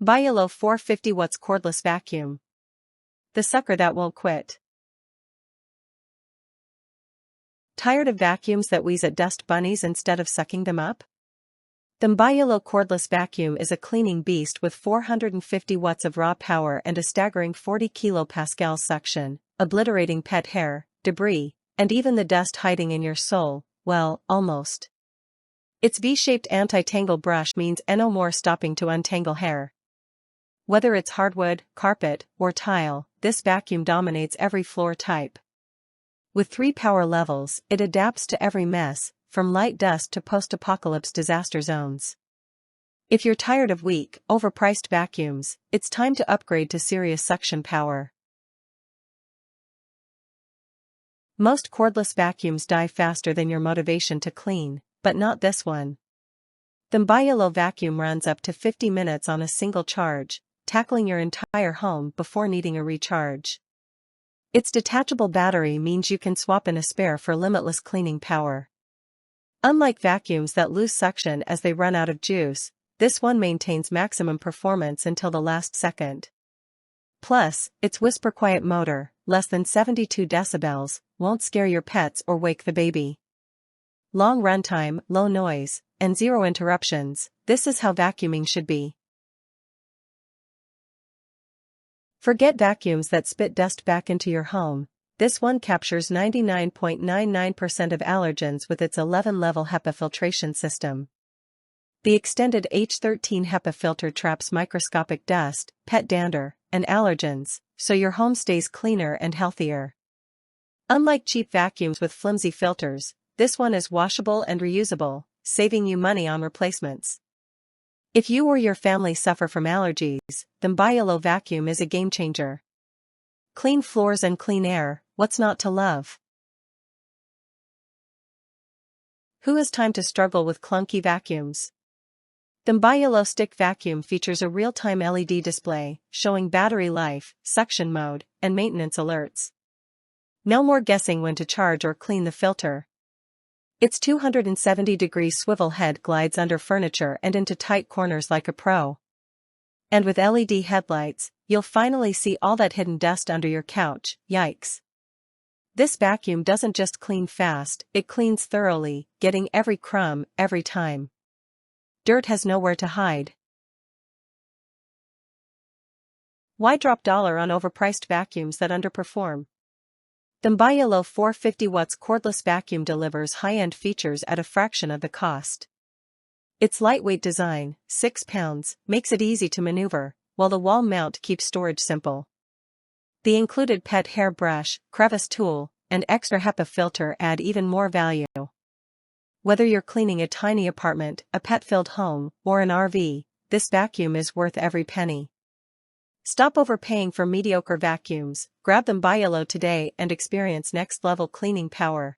MBYULO 450 watts cordless vacuum. The sucker that won't quit. Tired of vacuums that wheeze at dust bunnies instead of sucking them up? The MBYULO Cordless Vacuum is a cleaning beast with 450 watts of raw power and a staggering 40 kilopascal suction, obliterating pet hair, debris, and even the dust hiding in your soul. Well, almost. Its V-shaped anti-tangle brush means no more stopping to untangle hair. Whether it's hardwood, carpet, or tile, this vacuum dominates every floor type. With 3 power levels, it adapts to every mess, from light dust to post-apocalypse disaster zones. If you're tired of weak, overpriced vacuums, it's time to upgrade to serious suction power. Most cordless vacuums die faster than your motivation to clean, but not this one. The MBYULO vacuum runs up to 50 minutes on a single charge, tackling your entire home before needing a recharge. Its detachable battery means you can swap in a spare for limitless cleaning power. Unlike vacuums that lose suction as they run out of juice, this one maintains maximum performance until the last second. Plus, its whisper-quiet motor, less than 72 decibels, won't scare your pets or wake the baby. Long runtime, low noise, and zero interruptions, this is how vacuuming should be. Forget vacuums that spit dust back into your home. This one captures 99.99% of allergens with its 11-level HEPA filtration system. The extended H13 HEPA filter traps microscopic dust, pet dander, and allergens, so your home stays cleaner and healthier. Unlike cheap vacuums with flimsy filters, this one is washable and reusable, saving you money on replacements. If you or your family suffer from allergies, the MBYULO vacuum is a game changer. Clean floors and clean air, what's not to love? Who has time to struggle with clunky vacuums? The MBYULO stick vacuum features a real-time LED display, showing battery life, suction mode, and maintenance alerts. No more guessing when to charge or clean the filter. Its 270-degree swivel head glides under furniture and into tight corners like a pro. And with LED headlights, you'll finally see all that hidden dust under your couch. Yikes. This vacuum doesn't just clean fast, it cleans thoroughly, getting every crumb, every time. Dirt has nowhere to hide. Why drop dollar on overpriced vacuums that underperform? The MBYULO 450 watts cordless vacuum delivers high-end features at a fraction of the cost. Its lightweight design, 6 pounds, makes it easy to maneuver, while the wall mount keeps storage simple. The included pet hair brush, crevice tool, and extra HEPA filter add even more value. Whether you're cleaning a tiny apartment, a pet-filled home, or an RV, this vacuum is worth every penny. Stop overpaying for mediocre vacuums, grab the MBYULO today and experience next-level cleaning power.